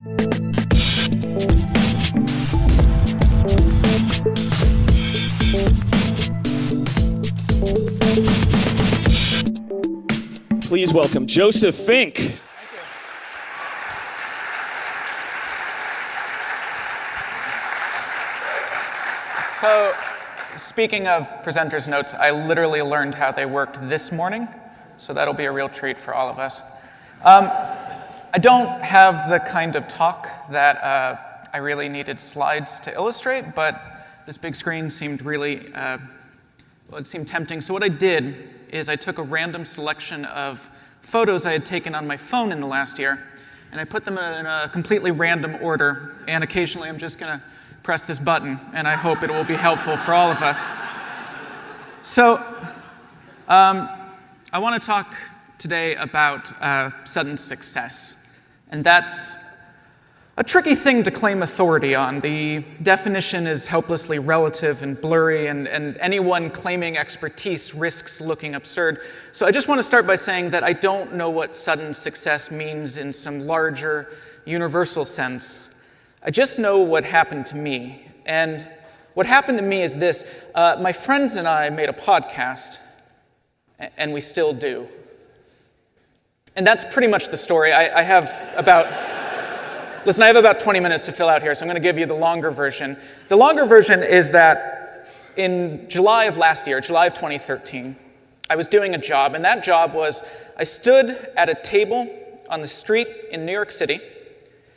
Please welcome Joseph Fink. Thank you. So, speaking of presenters' notes, I literally learned how they worked this morning, so that'll be a real treat for all of us. I don't have the kind of talk that I really needed slides to illustrate, but this big screen seemed really, it seemed tempting. So what I did is I took a random selection of photos I had taken on my phone in the last year, and I put them in a completely random order, and occasionally I'm just going to press this button, and I hope it will be helpful for all of us. So I want to talk today about sudden success, and that's a tricky thing to claim authority on. The definition is helplessly relative and blurry, and anyone claiming expertise risks looking absurd. So I just want to start by saying that I don't know what sudden success means in some larger, universal sense. I just know what happened to me. And what happened to me is this. My friends and I made a podcast, and we still do. And that's pretty much the story. I have about 20 minutes to fill out here, so I'm going to give you the longer version. The longer version is that in July of last year, July of 2013, I was doing a job, and that job was I stood at a table on the street in New York City,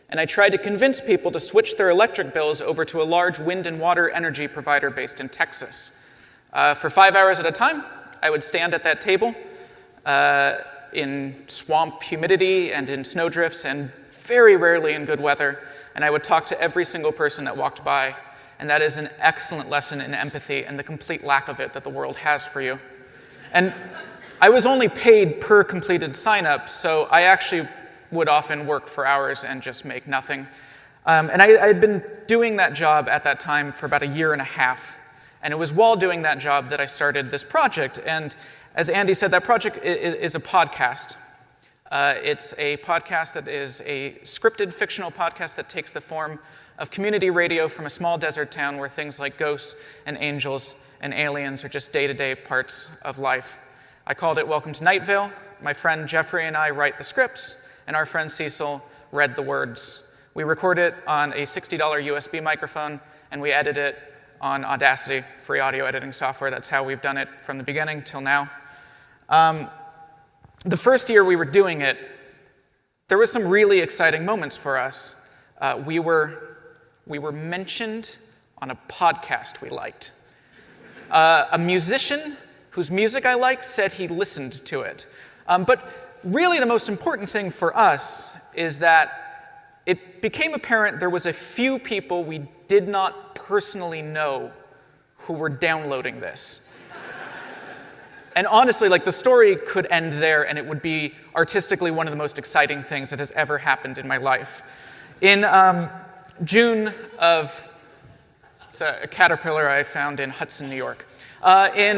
and I tried to convince people to switch their electric bills over to a large wind and water energy provider based in Texas. For 5 hours at a time, I would stand at that table in swamp humidity and in snowdrifts and very rarely in good weather, and I would talk to every single person that walked by, and that is an excellent lesson in empathy and the complete lack of it that the world has for you. And I was only paid per completed sign-up, so I actually would often work for hours and just make nothing. And I had been doing that job at that time for about a year and a half, and it was while doing that job that I started this project, and as Andy said, that project is a podcast. It's a podcast that is a scripted fictional podcast that takes the form of community radio from a small desert town where things like ghosts and angels and aliens are just day-to-day parts of life. I called it Welcome to Night Vale. My friend Jeffrey and I write the scripts, and our friend Cecil read the words. We record it on a $60 USB microphone, and we edit it on Audacity, free audio editing software. That's how we've done it from the beginning till now. The first year we were doing it, there were some really exciting moments for us. We were mentioned on a podcast we liked. A musician whose music I like said he listened to it. But really the most important thing for us is that it became apparent there was a few people we did not personally know who were downloading this. And honestly, the story could end there, and it would be artistically one of the most exciting things that has ever happened in my life. In June of, it's a caterpillar I found in Hudson, New York. In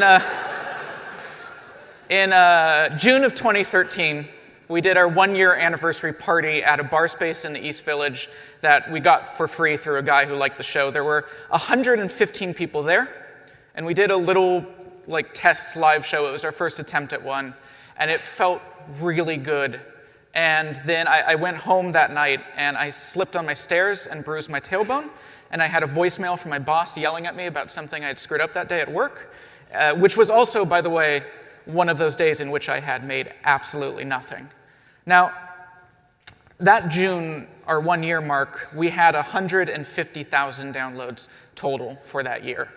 June of 2013, we did our one-year anniversary party at a bar space in the East Village that we got for free through a guy who liked the show. There were 115 people there, and we did a little test live show. It was our first attempt at one, and it felt really good. And then I went home that night, and I slipped on my stairs and bruised my tailbone, and I had a voicemail from my boss yelling at me about something I had screwed up that day at work, which was also, by the way, one of those days in which I had made absolutely nothing. Now, that June, our one-year mark, we had 150,000 downloads total for that year.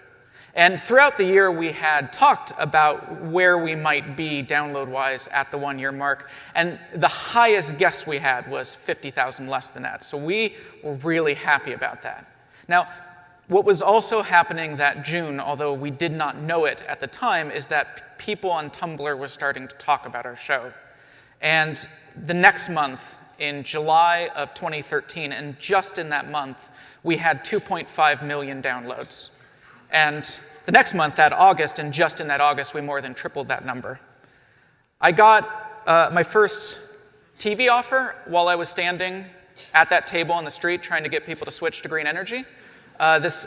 And throughout the year, we had talked about where we might be download-wise at the one-year mark, and the highest guess we had was 50,000 less than that. So we were really happy about that. Now, what was also happening that June, although we did not know it at the time, is that people on Tumblr were starting to talk about our show. And the next month, in July of 2013, and just in that month, we had 2.5 million downloads. And the next month, that August, and just in that August, we more than tripled that number. I got my first TV offer while I was standing at that table on the street trying to get people to switch to green energy.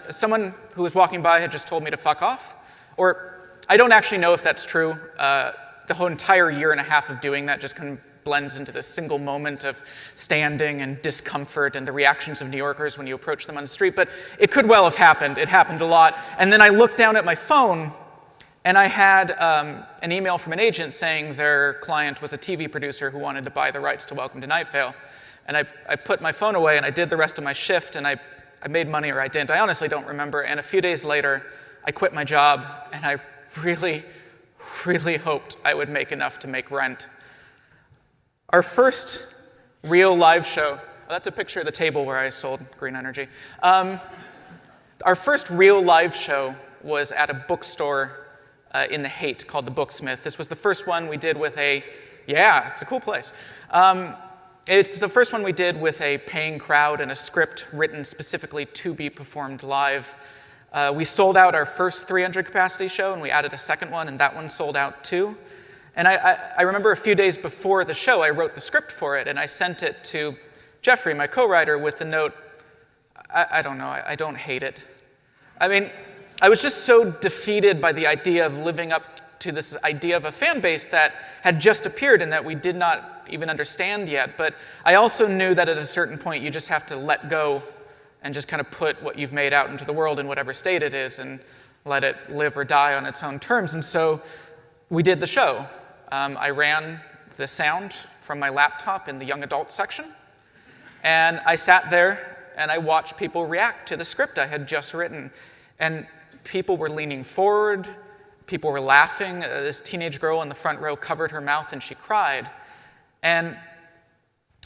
Someone who was walking by had just told me to fuck off. Or I don't actually know if that's true. The whole entire year and a half of doing that just kind of blends into this single moment of standing and discomfort and the reactions of New Yorkers when you approach them on the street. But it could well have happened. It happened a lot. And then I looked down at my phone, and I had an email from an agent saying their client was a TV producer who wanted to buy the rights to Welcome to Night Vale. And I put my phone away, and I did the rest of my shift, and I made money or I didn't. I honestly don't remember. And a few days later, I quit my job, and I really, really hoped I would make enough to make rent. Our first real live show, well, that's a picture of the table where I sold green energy. Our first real live show was at a bookstore in the Haight called The Booksmith. This was the first one we did with it's a cool place. It's the first one we did with a paying crowd and a script written specifically to be performed live. We sold out our first 300 capacity show, and we added a second one, and that one sold out too. And I remember a few days before the show, I wrote the script for it, and I sent it to Jeffrey, my co-writer, with the note, I don't know, I don't hate it. I mean, I was just so defeated by the idea of living up to this idea of a fan base that had just appeared and that we did not even understand yet. But I also knew that at a certain point, you just have to let go and just kind of put what you've made out into the world in whatever state it is and let it live or die on its own terms. And so we did the show. I ran the sound from my laptop in the young adult section, and I sat there and I watched people react to the script I had just written. And people were leaning forward, people were laughing. This teenage girl in the front row covered her mouth and she cried. And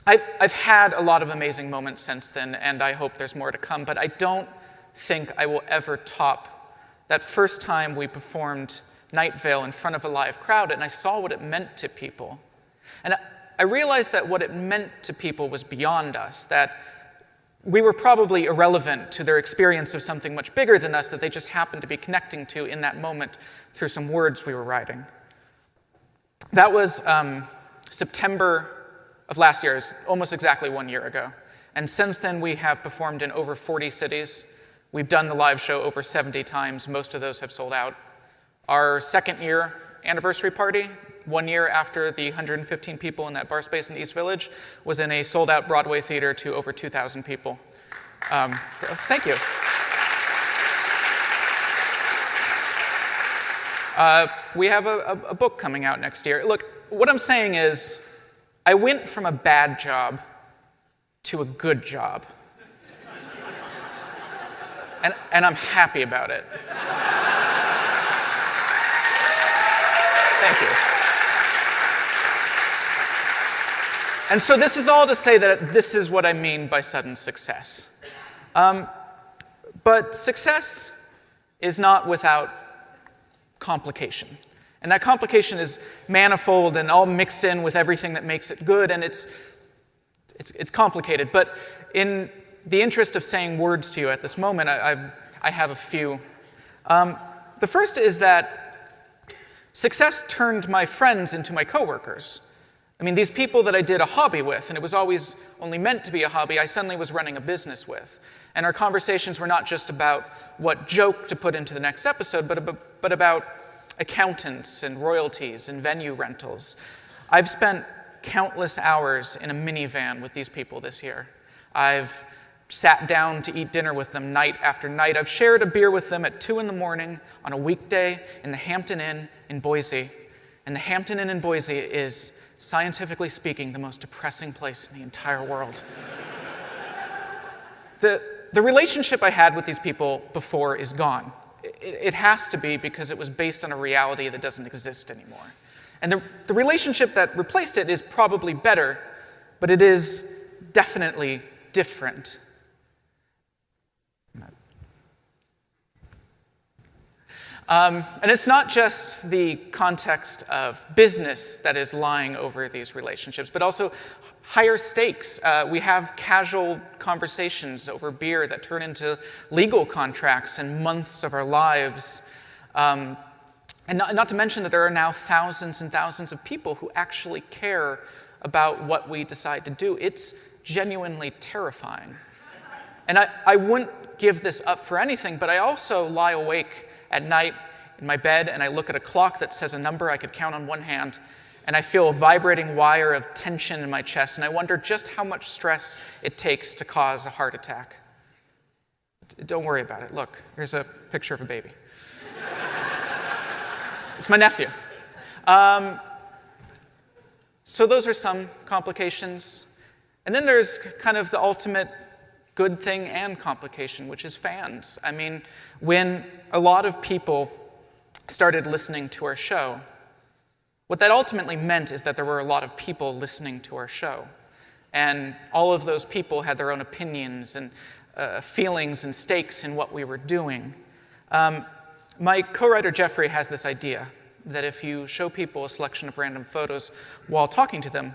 I've had a lot of amazing moments since then, and I hope there's more to come, but I don't think I will ever top that first time we performed Night Vale in front of a live crowd, and I saw what it meant to people. And I realized that what it meant to people was beyond us, that we were probably irrelevant to their experience of something much bigger than us that they just happened to be connecting to in that moment through some words we were writing. That was September of last year, almost exactly 1 year ago. And since then, we have performed in over 40 cities. We've done the live show over 70 times. Most of those have sold out. Our second year anniversary party, 1 year after the 115 people in that bar space in East Village, was in a sold-out Broadway theater to over 2,000 people. Thank you. We have a book coming out next year. Look, what I'm saying is, I went from a bad job to a good job. And I'm happy about it. Thank you. And so this is all to say that this is what I mean by sudden success. But success is not without complication. And that complication is manifold and all mixed in with everything that makes it good, and it's complicated. But in the interest of saying words to you at this moment, I have a few. The first is that success turned my friends into my coworkers. I mean, these people that I did a hobby with, and it was always only meant to be a hobby, I suddenly was running a business with. And our conversations were not just about what joke to put into the next episode, but about accountants and royalties and venue rentals. I've spent countless hours in a minivan with these people this year. I've sat down to eat dinner with them night after night. I've shared a beer with them at 2 in the morning on a weekday in the Hampton Inn in Boise. And the Hampton Inn in Boise is, scientifically speaking, the most depressing place in the entire world. The relationship I had with these people before is gone. It has to be, because it was based on a reality that doesn't exist anymore. And the relationship that replaced it is probably better, but it is definitely different. And it's not just the context of business that is lying over these relationships, but also higher stakes. We have casual conversations over beer that turn into legal contracts and months of our lives. And not to mention that there are now thousands and thousands of people who actually care about what we decide to do. It's genuinely terrifying. And I wouldn't give this up for anything, but I also lie awake at night in my bed and I look at a clock that says a number I could count on one hand, and I feel a vibrating wire of tension in my chest, and I wonder just how much stress it takes to cause a heart attack. Don't worry about it. Look, here's a picture of a baby. It's my nephew. So those are some complications. And then there's kind of the ultimate good thing and complication, which is fans. I mean, when a lot of people started listening to our show, what that ultimately meant is that there were a lot of people listening to our show. And all of those people had their own opinions and feelings and stakes in what we were doing. My co-writer Jeffrey has this idea that if you show people a selection of random photos while talking to them,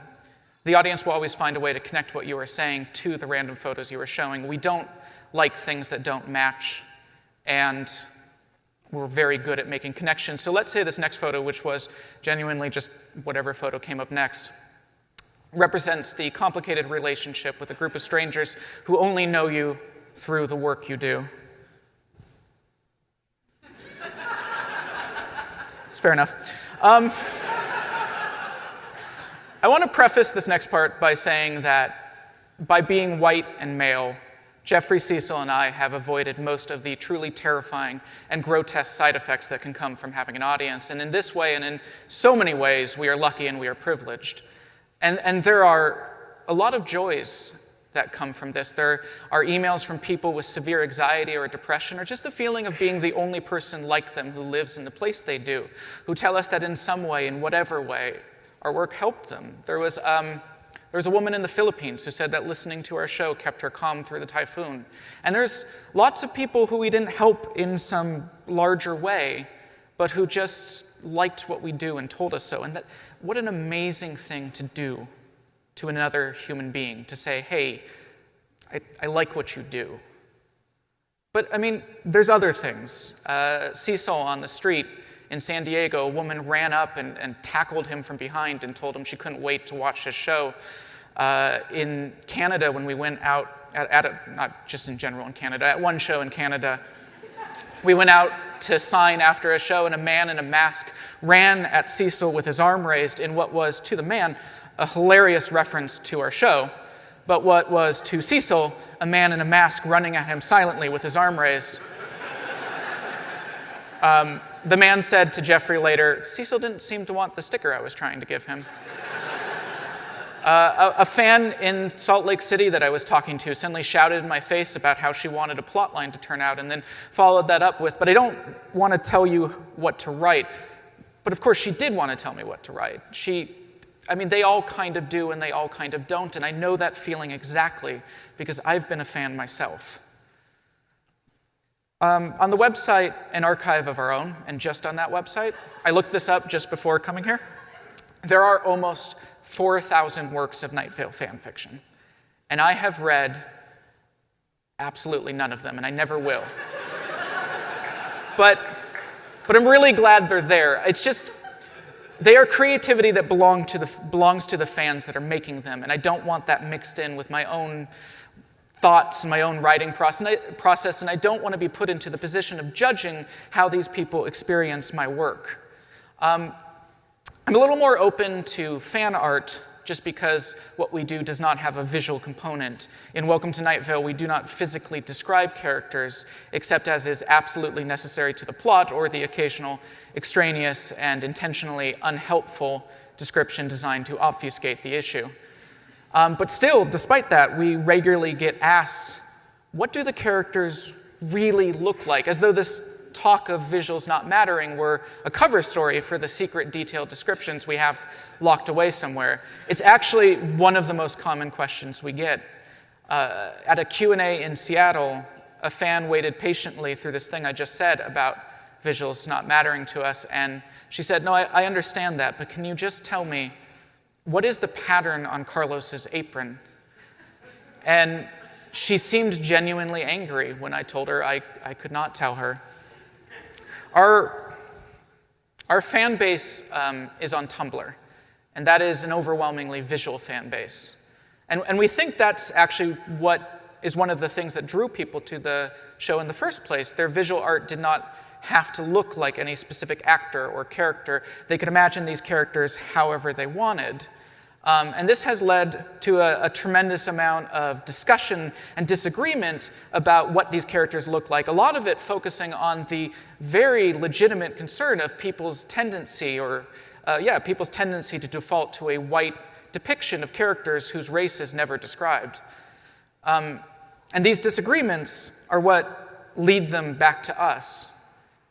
the audience will always find a way to connect what you are saying to the random photos you are showing. We don't like things that don't match, and we're very good at making connections. So let's say this next photo, which was genuinely just whatever photo came up next, represents the complicated relationship with a group of strangers who only know you through the work you do. It's fair enough. I want to preface this next part by saying that by being white and male, Jeffrey, Cecil, and I have avoided most of the truly terrifying and grotesque side effects that can come from having an audience. And in this way, and in so many ways, we are lucky and we are privileged. And there are a lot of joys that come from this. There are emails from people with severe anxiety or depression, or just the feeling of being the only person like them who lives in the place they do, who tell us that in some way, in whatever way, our work helped them. There was a woman in the Philippines who said that listening to our show kept her calm through the typhoon. And there's lots of people who we didn't help in some larger way, but who just liked what we do and told us so. And that, what an amazing thing to do to another human being, to say, hey, I like what you do. But I mean, there's other things. Cecil on the street in San Diego, a woman ran up and tackled him from behind and told him she couldn't wait to watch his show. In Canada, when we went out, not just in general in Canada, at one show in Canada, we went out to sign after a show, and a man in a mask ran at Cecil with his arm raised in what was, to the man, a hilarious reference to our show, but what was, to Cecil, a man in a mask running at him silently with his arm raised. The man said to Jeffrey later, Cecil didn't seem to want the sticker I was trying to give him. A fan in Salt Lake City that I was talking to suddenly shouted in my face about how she wanted a plot line to turn out, and then followed that up with, but I don't want to tell you what to write. But of course she did want to tell me what to write. They all kind of do and they all kind of don't, and I know that feeling exactly because I've been a fan myself. On the website, an archive of our own, and just on that website, I looked this up just before coming here, there are almost 4,000 works of Night Vale fan fiction, and I have read absolutely none of them, and I never will. But I'm really glad they're there. It's just, they are creativity that belongs to the fans that are making them, and I don't want that mixed in with my own thoughts and my own writing process, and I don't want to be put into the position of judging how these people experience my work. I'm a little more open to fan art just because what we do does not have a visual component. In Welcome to Night Vale, we do not physically describe characters except as is absolutely necessary to the plot or the occasional extraneous and intentionally unhelpful description designed to obfuscate the issue. But still, despite that, we regularly get asked, what do the characters really look like? As though this talk of visuals not mattering were a cover story for the secret detailed descriptions we have locked away somewhere. It's actually one of the most common questions we get. At a Q&A in Seattle, a fan waited patiently through this thing I just said about visuals not mattering to us, and she said, no, I understand that, but can you just tell me, what is the pattern on Carlos's apron? And she seemed genuinely angry when I told her I could not tell her. Our fan base is on Tumblr, and that is an overwhelmingly visual fan base. And we think that's actually what is one of the things that drew people to the show in the first place. Their visual art did not have to look like any specific actor or character. They could imagine these characters however they wanted. And this has led to a tremendous amount of discussion and disagreement about what these characters look like, a lot of it focusing on the very legitimate concern of people's tendency to default to a white depiction of characters whose race is never described. And these disagreements are what lead them back to us,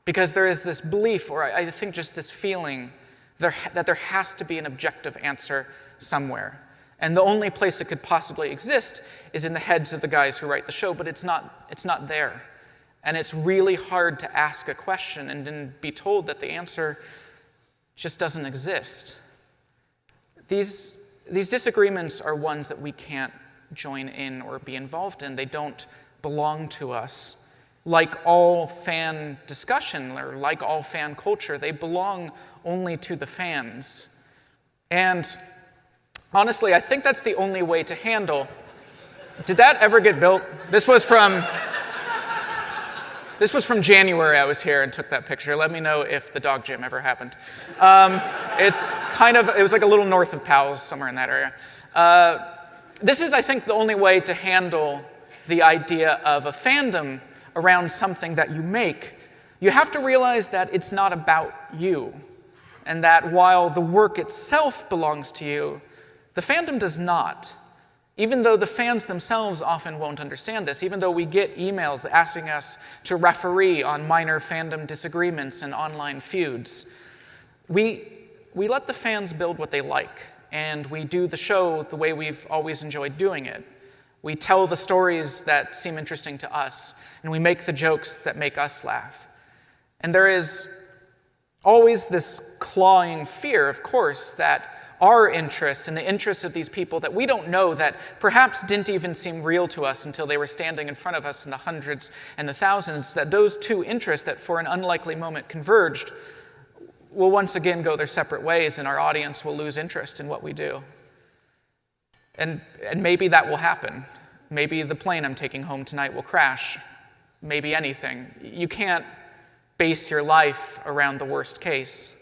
because there is this belief, or I think just this feeling, that there has to be an objective answer somewhere. And the only place it could possibly exist is in the heads of the guys who write the show, but it's not there. And it's really hard to ask a question and then be told that the answer just doesn't exist. These disagreements are ones that we can't join in or be involved in. They don't belong to us. Like all fan discussion, or like all fan culture, they belong only to the fans. And honestly, I think that's the only way to handle. Did that ever get built? This was from January. I was here and took that picture. Let me know if the dog gym ever happened. It was like a little north of Powell's, somewhere in that area. This is, I think, the only way to handle the idea of a fandom around something that you make. You have to realize that it's not about you, and that while the work itself belongs to you, the fandom does not. Even though the fans themselves often won't understand this, even though we get emails asking us to referee on minor fandom disagreements and online feuds, we let the fans build what they like, and we do the show the way we've always enjoyed doing it. We tell the stories that seem interesting to us, and we make the jokes that make us laugh. And there is always this clawing fear, of course, that our interests and the interests of these people that we don't know, that perhaps didn't even seem real to us until they were standing in front of us in the hundreds and the thousands, that those two interests that for an unlikely moment converged will once again go their separate ways, and our audience will lose interest in what we do. And maybe that will happen. Maybe the plane I'm taking home tonight will crash. Maybe anything. You can't base your life around the worst case.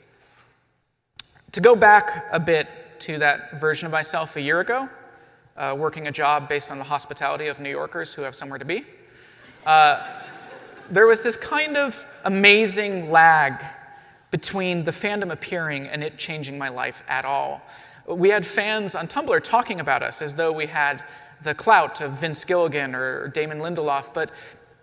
To go back a bit to that version of myself a year ago, working a job based on the hospitality of New Yorkers who have somewhere to be, there was this kind of amazing lag between the fandom appearing and it changing my life at all. We had fans on Tumblr talking about us as though we had the clout of Vince Gilligan or Damon Lindelof, but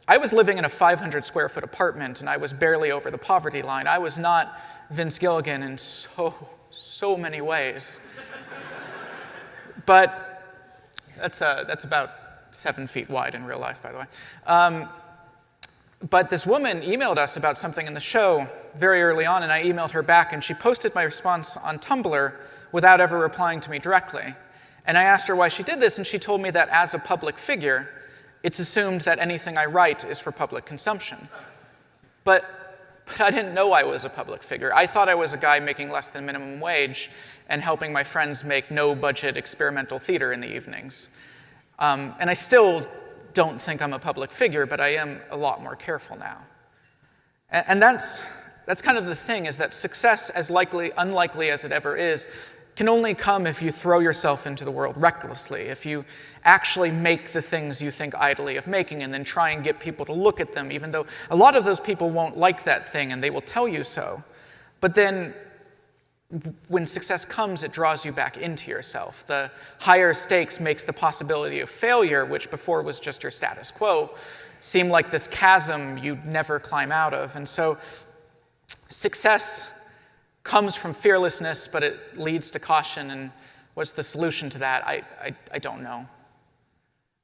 I was living in a 500 square foot apartment and I was barely over the poverty line. I was not Vince Gilligan in so many ways. But that's about 7 feet wide in real life, by the way. But this woman emailed us about something in the show very early on, and I emailed her back, and she posted my response on Tumblr without ever replying to me directly. And I asked her why she did this, and she told me that as a public figure, it's assumed that anything I write is for public consumption. But I didn't know I was a public figure. I thought I was a guy making less than minimum wage and helping my friends make no-budget experimental theater in the evenings. And I still don't think I'm a public figure, but I am a lot more careful now. And that's kind of the thing, is that success, as unlikely as it ever is, can only come if you throw yourself into the world recklessly, if you actually make the things you think idly of making and then try and get people to look at them, even though a lot of those people won't like that thing and they will tell you so. But then when success comes, it draws you back into yourself. The higher stakes makes the possibility of failure, which before was just your status quo, seem like this chasm you'd never climb out of. And so success comes from fearlessness, but it leads to caution. And what's the solution to that? I don't know.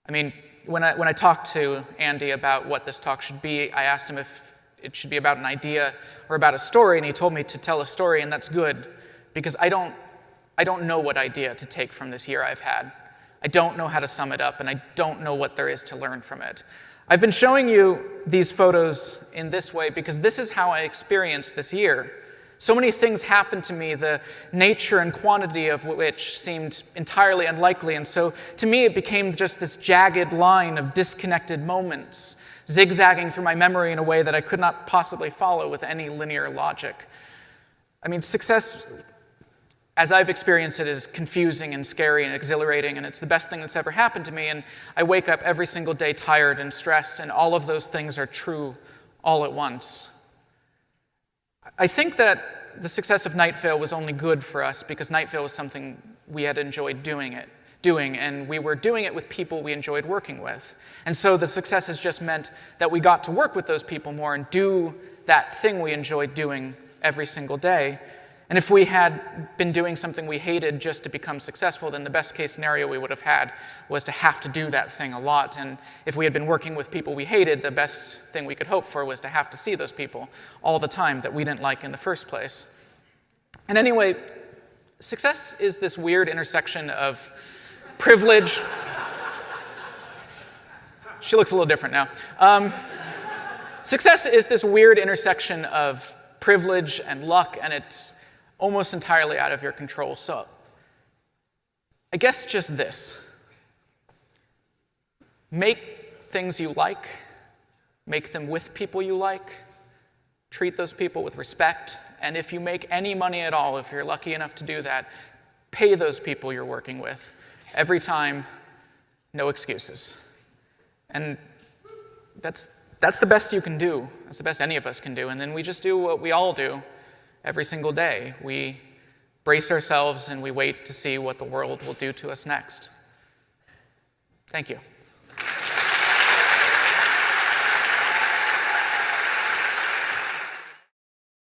I mean, when I talked to Andy about what this talk should be, I asked him if it should be about an idea or about a story, and he told me to tell a story, and that's good, because I don't know what idea to take from this year I've had. I don't know how to sum it up, and I don't know what there is to learn from it. I've been showing you these photos in this way because this is how I experienced this year. So many things happened to me, the nature and quantity of which seemed entirely unlikely, and so to me it became just this jagged line of disconnected moments, zigzagging through my memory in a way that I could not possibly follow with any linear logic. I mean, success, as I've experienced it, is confusing and scary and exhilarating, and it's the best thing that's ever happened to me, and I wake up every single day tired and stressed, and all of those things are true all at once. I think that the success of Night Vale was only good for us because Night Vale was something we had enjoyed doing, and we were doing it with people we enjoyed working with. And so the success has just meant that we got to work with those people more and do that thing we enjoyed doing every single day. And if we had been doing something we hated just to become successful, then the best case scenario we would have had was to have to do that thing a lot. And if we had been working with people we hated, the best thing we could hope for was to have to see those people all the time that we didn't like in the first place. And anyway, success is this weird intersection of privilege. She looks a little different now. Success is this weird intersection of privilege and luck, and it's almost entirely out of your control. So I guess just this. Make things you like, make them with people you like, treat those people with respect, and if you make any money at all, if you're lucky enough to do that, pay those people you're working with. Every time, no excuses. And that's the best you can do. That's the best any of us can do. And then we just do what we all do every single day. We brace ourselves and we wait to see what the world will do to us next. Thank you.